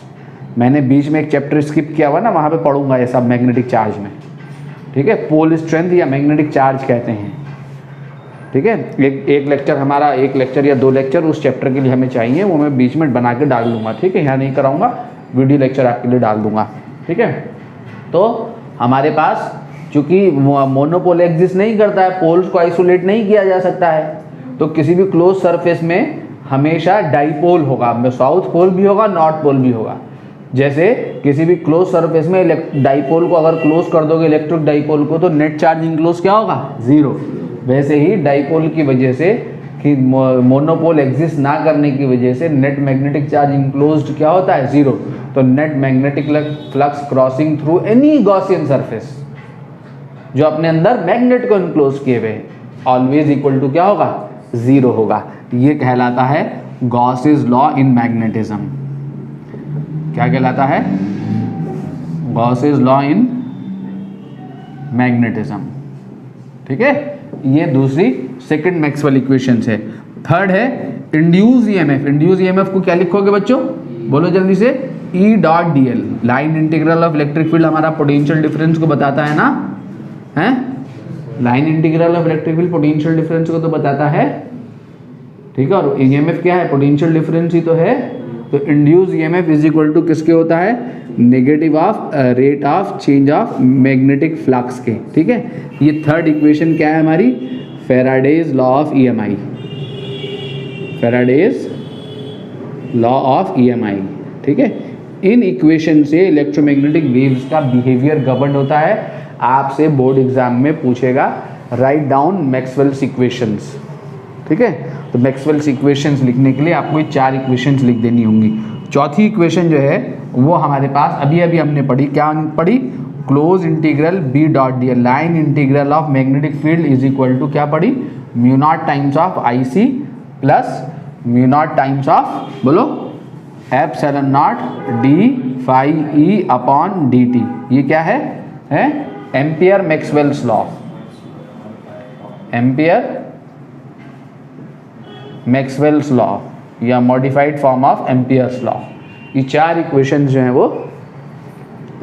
मैंने बीच में एक चैप्टर स्किप किया हुआ ना, वहाँ पे पढ़ूंगा ये सब मैग्नेटिक चार्ज में, ठीक है। पोल स्ट्रेंथ या मैग्नेटिक चार्ज कहते हैं, ठीक है। एक लेक्चर हमारा, एक लेक्चर या 2 लेक्चर उस चैप्टर के लिए हमें चाहिए, वो मैं बीच में बना के डाल दूंगा, ठीक है। यहाँ नहीं कराऊंगा, वीडियो लेक्चर आपके लिए डाल दूंगा, ठीक है। तो हमारे पास चूंकि मोनोपोल एग्जिस्ट नहीं करता है, पोल्स को आइसोलेट नहीं किया जा सकता है, तो किसी भी क्लोज सरफेस में हमेशा डाइपोल होगा। साउथ पोल भी होगा, नॉर्थ पोल भी होगा। जैसे किसी भी क्लोज सरफेस में डाइपोल को अगर क्लोज कर दोगे, इलेक्ट्रिक डाइपोल को, तो नेट चार्ज इनक्लोज क्या होगा? 0। वैसे ही डाइपोल की वजह से, कि मोनोपोल एग्जिस्ट ना करने की वजह से नेट मैग्नेटिक चार्ज इनक्लोज्ड क्या होता है? 0। तो net magnetic flux crossing through any Gaussian surface जो अपने अंदर मैग्नेट को इनक्लोज किए हुए, ऑलवेज इक्वल टू क्या होगा? 0 होगा। ये कहलाता है गॉसेस लॉ इन मैग्नेटिज्म। क्या कहलाता है? गॉसेस लॉ इन मैग्नेटिज्म, ठीक है। ये दूसरी सेकंड मैक्सवेल इक्वेशंस है। थर्ड है इंड्यूस ईएमएफ। इंड्यूस ईएमएफ को क्या लिखोगे बच्चों? बोलो जल्दी से। E.dl, line integral of electric field हमारा पोटेंशियल डिफरेंस को बताता है ना, है? Line integral of electric field potential difference को तो बताता है, ठीक है। और ईएमएफ क्या है? पोटेंशियल डिफरेंस ही तो है। तो induce EMF is equal to किसके होता है? Negative of rate of change of magnetic flux के, ठीक है। ये थर्ड इक्वेशन क्या है हमारी? Faraday's law of EMI। Faraday's law of EMI, ठीक है। इन इक्वेशन से इलेक्ट्रोमैग्नेटिक वेव्स का बिहेवियर गवर्न होता है। आपसे बोर्ड एग्जाम में पूछेगा, राइट डाउन मैक्सवेल्स इक्वेशंस, ठीक है। तो मैक्सवेल्स इक्वेशंस लिखने के लिए आपको ये 4 इक्वेशंस लिख देनी होंगी। चौथी इक्वेशन जो है वो हमारे पास अभी हमने पढ़ी, क्या पढ़ी? Close integral B.dl, line integral of magnetic field is equal to क्या पढ़ी? Mu naught times of IC plus mu naught times of, बोलो, epsilon naught d phi E upon dt। ये क्या है? Ampere Maxwell's law, Ampere Maxwell's law या modified form of Ampere's law. ये 4 equations जो हैं वो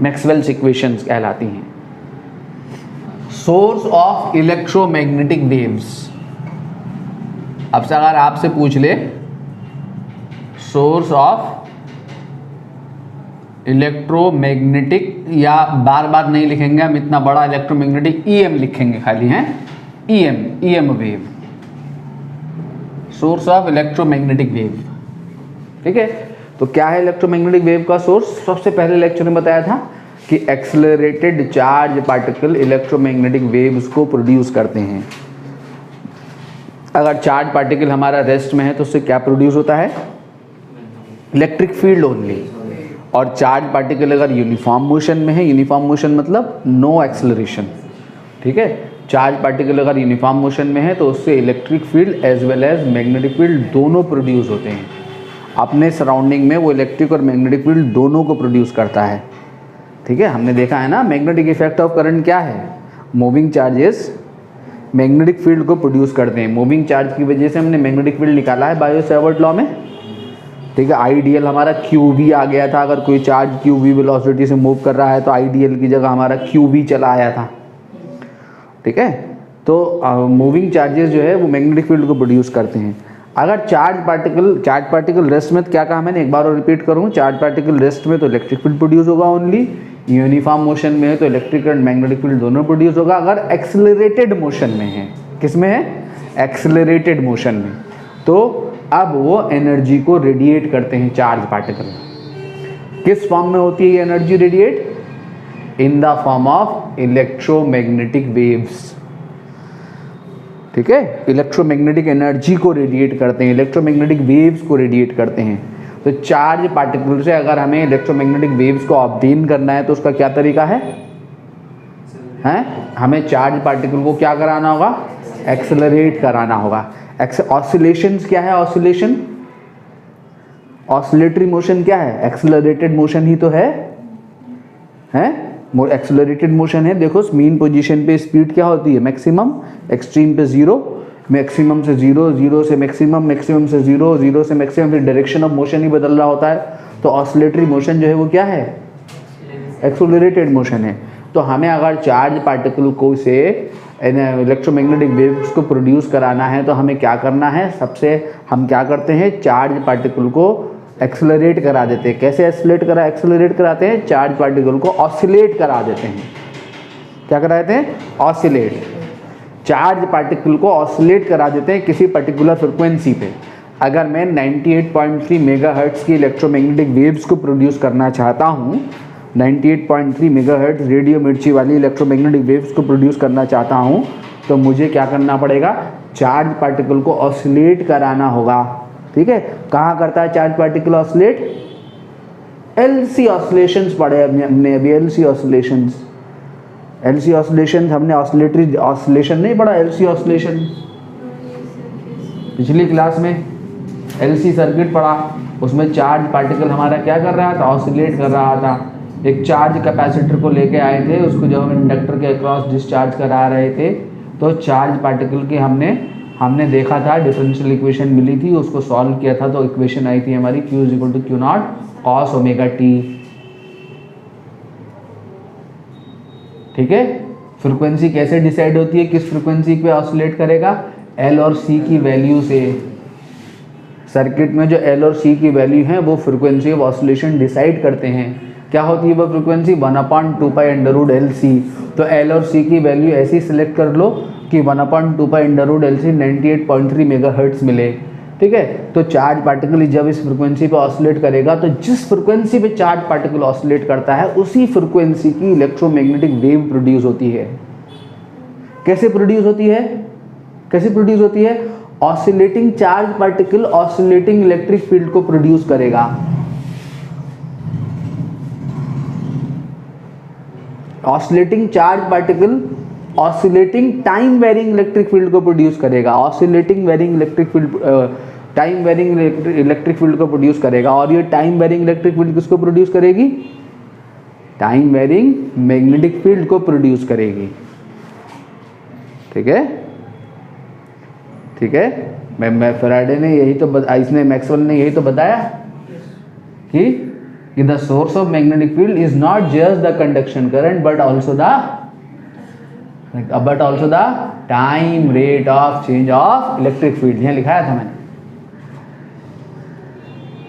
मैक्सवेल्स इक्वेशंस कहलाती हैं। Source of electromagnetic waves. अब से अगर आपसे पूछ ले सोर्स ऑफ इलेक्ट्रोमैग्नेटिक, या बार बार नहीं लिखेंगे हम इतना बड़ा इलेक्ट्रोमैग्नेटिक, ईएम लिखेंगे खाली, हैं EM wave, source of electromagnetic wave. ठीक है, तो क्या है इलेक्ट्रोमैग्नेटिक वेव का सोर्स? सबसे पहले लेक्चर में बताया था कि accelerated charge particle electromagnetic waves को प्रोड्यूस करते हैं। अगर चार्ज पार्टिकल हमारा रेस्ट में है तो उससे क्या प्रोड्यूस होता है? Electric field only. और चार्ज पार्टिकल अगर यूनिफॉर्म मोशन में है, यूनिफॉर्म मोशन मतलब नो एक्सेलरेशन, ठीक है, चार्ज पार्टिकल अगर यूनिफॉर्म मोशन में है तो उससे electric field as well as magnetic field दोनों प्रोड्यूस होते हैं। अपने सराउंडिंग में वो इलेक्ट्रिक और मैग्नेटिक फील्ड दोनों को प्रोड्यूस करता है। ठीक है, हमने देखा है ना मैग्नेटिक इफेक्ट ऑफ करंट क्या है? मूविंग चार्जेस मैग्नेटिक फील्ड को प्रोड्यूस करते हैं। मूविंग चार्ज की वजह से हमने मैग्नेटिक फील्ड निकाला है बायो-सैवर्ट लॉ में। ठीक है, आइडियल हमारा क्यू वी आ गया था। अगर कोई चार्ज क्यू वी वेलोसिटी से मूव कर रहा है तो आइडियल की जगह हमारा क्यू वी चला आया था। ठीक है, तो मूविंग चार्जेस जो है वो मैग्नेटिक फील्ड को प्रोड्यूस करते हैं। अगर चार्ज पार्टिकल रेस्ट में, क्या कहा मैंने, एक बार और रिपीट करूँ, चार्ज पार्टिकल रेस्ट में तो इलेक्ट्रिक फील्ड प्रोड्यूस होगा ओनली, यूनिफॉर्म मोशन में है तो इलेक्ट्रिक एंड मैग्नेटिक फील्ड दोनों प्रोड्यूस होगा। अगर एक्सेलरेटेड मोशन में है, किस में है? एक्सेलरेटेड मोशन में, तो अब वो एनर्जी को रेडिएट करते हैं चार्ज पार्टिकल। किस फॉर्म में होती है ये energy radiate? In the form of electromagnetic waves. ठीक है, इलेक्ट्रोमैग्नेटिक एनर्जी को रेडिएट करते हैं, इलेक्ट्रोमैग्नेटिक वेव्स को रेडिएट करते हैं। तो चार्ज पार्टिकल से अगर हमें इलेक्ट्रोमैग्नेटिक वेव्स को ऑब्टेन करना है तो उसका क्या तरीका है? हमें चार्ज पार्टिकल को क्या कराना होगा? एक्सेलरेट कराना होगा। ऑसिलेशंस क्या है? ऑसिलेशन, ऑसिलेटरी मोशन क्या है? एक्सेलरेटेड मोशन ही तो है, एक्सेलरेटेड मोशन है। देखो मीन पोजीशन पे स्पीड क्या होती है? मैक्सिमम, एक्सट्रीम पे 0, मैक्सिमम से 0, 0 से मैक्सिमम, मैक्सिमम से 0, 0 से मैक्सिमम, फिर डायरेक्शन ऑफ मोशन ही बदल रहा होता है। तो ऑसिलेटरी मोशन जो है वो क्या है? एक्सेलरेटेड मोशन है। तो हमें अगर चार्ज पार्टिकल को से इलेक्ट्रोमैग्नेटिक वेव्स को प्रोड्यूस कराना है तो हमें क्या करना है? सबसे हम क्या करते हैं? चार्ज पार्टिकल को एक्सेलरेट करा देते हैं। कैसे एक्सेलरेट कराते हैं? चार्ज पार्टिकल को ऑसिलेट करा देते हैं। क्या करा देते हैं? ऑसिलेट। चार्ज पार्टिकल को ऑसिलेट करा देते हैं किसी पर्टिकुलर फ्रिक्वेंसी पे। अगर मैं 98.3 मेगाहर्ट्ज की इलेक्ट्रोमैग्नेटिक वेव्स को प्रोड्यूस करना चाहता हूँ, 98.3 मेगाहर्ट्ज रेडियो मिर्ची वाली इलेक्ट्रोमैग्नेटिक वेव्स को प्रोड्यूस करना चाहता हूँ, तो मुझे क्या करना पड़ेगा? चार्ज पार्टिकल को ऑसिलेट कराना होगा। ठीक है, कहाँ करता है charge particle oscillate? LC oscillations पढ़े हमने अभी, एलसी ऑसिलेशंस हमने ऑसिलेटरी ऑसिलेशन नहीं पढ़ा, एलसी ऑसिलेशन पिछली क्लास में एलसी सर्किट पढ़ा। उसमें चार्ज पार्टिकल हमारा क्या कर रहा था? ऑसिलेट कर रहा था। एक चार्ज कैपेसिटर को लेके आए थे, उसको जब हम इंडक्टर के अक्रॉस डिस्चार्ज करा रहे थे तो चार्ज पार्टिकल की हमने देखा था, डिफरेंशियल इक्वेशन मिली थी, उसको सॉल्व किया था तो इक्वेशन आई थी हमारी Q = Q0 cos ωt। ठीक है, फ्रीक्वेंसी कैसे डिसाइड होती है? किस फ्रीक्वेंसी पे ऑसिलेट करेगा? L और C की वैल्यू से। सर्किट में जो L और C की वैल्यू है वो फ्रीक्वेंसी ऑफ ऑसिलेशन डिसाइड करते हैं। क्या होती है वो फ्रीक्वेंसी? 1/2π√LC। तो L और C की वैल्यू ऐसी सिलेक्ट कर लो कि 1/2π√LC 98.3 मेगाहर्ट्ज मिले। ठीक है, तो चार्ज पार्टिकल जब इस फ्रीक्वेंसी पे ऑसिलेट करेगा तो जिस फ्रीक्वेंसी पे चार्ज पार्टिकल ऑसिलेट करता है उसी फ्रीक्वेंसी की इलेक्ट्रोमैग्नेटिक वेव प्रोड्यूस होती है। कैसे प्रोड्यूस होती है? कैसे प्रोड्यूस होती है? Oscillating charge particle oscillating electric field को प्रोड्यूस करेगा। Oscillating charge particle oscillating time varying electric field को प्रोड्यूस करेगा। Oscillating varying electric field, time varying electric field को प्रोड्यूस करेगा। और ये टाइम वेरिंग इलेक्ट्रिक फील्ड किसको प्रोड्यूस करेगी? टाइम वेरिंग मैग्नेटिक फील्ड को प्रोड्यूस करेगी। ठीक है, ठीक है। मैं फैराडे ने यही तो इसने मैक्सवेल ने यही तो बताया कि the source of magnetic field is not just the conduction current but also the time rate of change of electric field। यहाँ लिखाया था मैंने।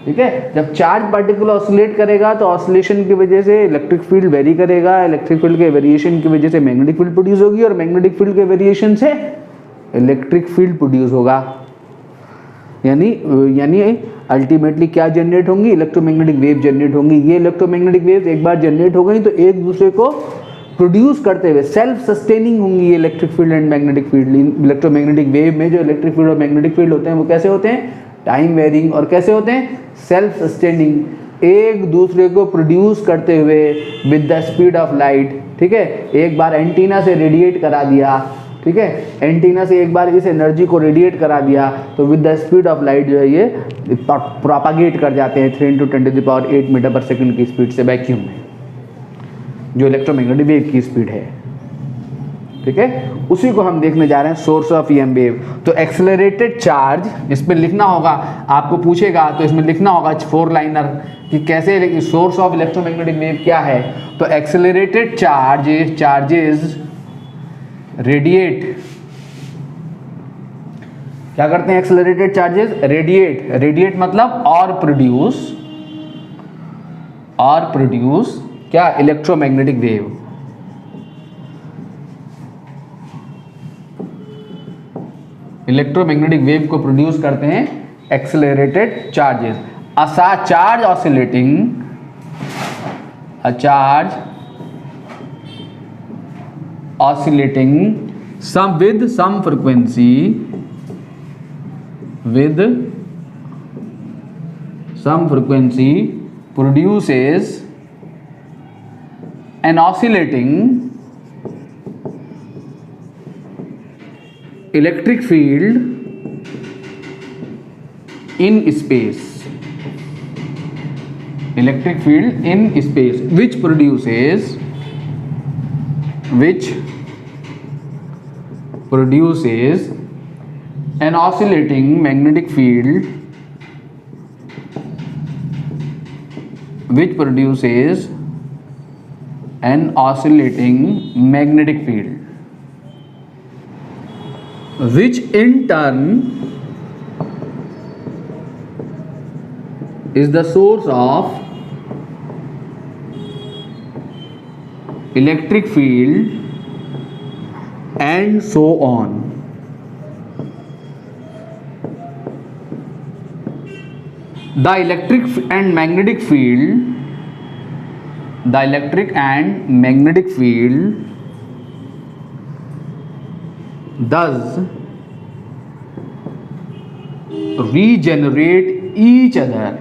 ठीक है। जब चार्ज पार्टिकल ऑसिलेट करेगा तो ऑसिलेशन की वजह से इलेक्ट्रिक फील्ड वेरी करेगा, इलेक्ट्रिक फील्ड के वेरिएशन की वजह से मैग्नेटिक फील्ड प्रोड्यूस होगी और मैग्नेटिक फील्ड के वेरिएशन से इलेक्ट्रिक फील्ड प्रोड्यूस होगा। यानी अल्टीमेटली क्या जनरेट होंगी, इलेक्ट्रोमैग्नेटिक वेव जनरेट होंगी। ये इलेक्ट्रोमैग्नेटिक वेव एक बार जनरेट हो गई तो एक दूसरे को प्रोड्यूस करते हुए सेल्फ सस्टेनिंग होंगी। ये electric field and magnetic field, electromagnetic wave में जो इलेक्ट्रिक फील्ड और मैग्नेटिक फील्ड होते हैं वो कैसे होते हैं, टाइम वेरिंग, और कैसे होते हैं, सेल्फ सस्टेनिंग, एक दूसरे को प्रोड्यूस करते हुए with the speed of light. ठीक है, एक बार एंटीना से रेडिएट करा दिया, ठीक है, एंटीना से एक बार इस एनर्जी को रेडिएट करा दिया तो with the speed of light जो है ये प्रोपागेट कर जाते हैं 3 × 10⁸ मीटर पर सेकंड की स्पीड से वैक्यूम में, जो इलेक्ट्रोमैग्नेटिक वेव की स्पीड है। ठीक है, उसी को हम देखने जा रहे हैं, सोर्स ऑफ ईएम वेव। तो एक्सेलरेटेड चार्ज, इसमें लिखना होगा, आपको पूछेगा तो इसमें लिखना होगा 4 लाइनर कि कैसे सोर्स ऑफ इलेक्ट्रोमैग्नेटिक वेव क्या है। तो एक्सेलरेटेड चार्जेस रेडिएट, क्या करते हैं एक्सेलरेटेड चार्जेस, रेडिएट मतलब और प्रोड्यूस क्या, इलेक्ट्रोमैग्नेटिक वेव। इलेक्ट्रोमैग्नेटिक वेव को प्रोड्यूस करते हैं accelerated charges. A charge oscillating with some frequency produces an oscillating electric field in space, which produces an oscillating magnetic field, which in turn is the source of electric field and so on. The electric and magnetic field thus regenerate each other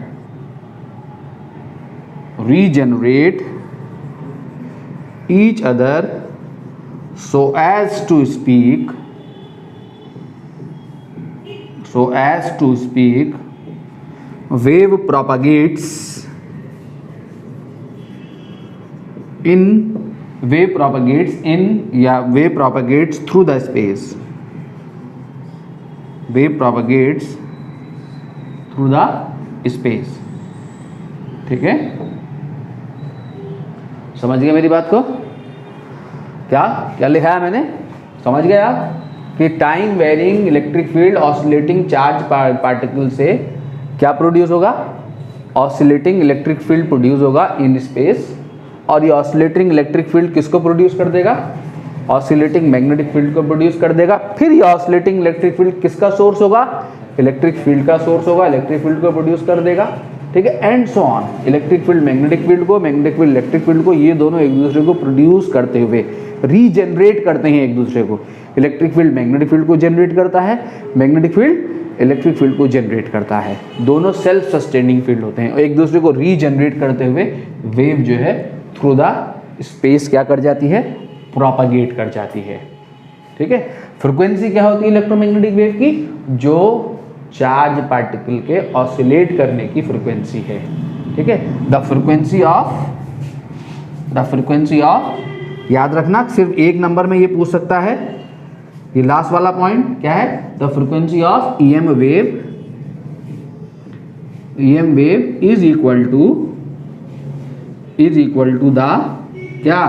so as to speak wave propagates through the space, ठीक है, समझ गए मेरी बात को? क्या लिखा है मैंने, समझ गए आप कि time varying electric field oscillating charge particle से क्या प्रोड्यूस होगा, ऑसिलेटिंग इलेक्ट्रिक फील्ड प्रोड्यूस होगा इन स्पेस। और ये ऑसिलेटिंग इलेक्ट्रिक फील्ड किसको प्रोड्यूस कर देगा, ऑसिलेटिंग मैग्नेटिक फील्ड को प्रोड्यूस कर देगा। फिर ये ऑसिलेटिंग इलेक्ट्रिक फील्ड किसका सोर्स होगा, इलेक्ट्रिक फील्ड का सोर्स होगा, इलेक्ट्रिक फील्ड को प्रोड्यूस कर देगा। ठीक है, and so on, electric field magnetic field को, मैग्नेटिक फील्ड इलेक्ट्रिक फील्ड को, ये दोनों एक दूसरे को प्रोड्यूस करते हुए रीजनरेट करते हैं एक दूसरे को। इलेक्ट्रिक फील्ड मैग्नेटिक फील्ड को जनरेट करता है, मैग्नेटिक फील्ड इलेक्ट्रिक फील्ड को जनरेट करता है। दोनों सेल्फ सस्टेनिंग फील्ड होते हैं और एक दूसरे को रीजनरेट करते हुए वेव जो है थ्रू द स्पेस क्या कर जाती है, प्रोपागेट कर जाती है। ठीक है, फ्रीक्वेंसी क्या होती है इलेक्ट्रोमैग्नेटिक वेव की, जो चार्ज पार्टिकल के ऑसिलेट करने की फ्रीक्वेंसी है। ठीक है, द फ्रीक्वेंसी ऑफ, याद रखना सिर्फ एक नंबर में ये पूछ सकता है, ये लास्ट वाला पॉइंट क्या है, the frequency of EM wave is equal to the क्या,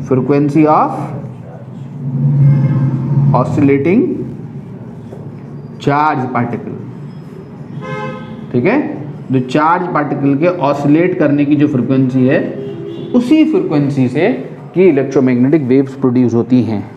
frequency of oscillating charge particle. ठीक है, जो चार्ज पार्टिकल के ऑसिलेट करने की जो फ्रिक्वेंसी है, उसी फ्रिक्वेंसी से की इलेक्ट्रोमैग्नेटिक वेव्स प्रोड्यूस होती हैं।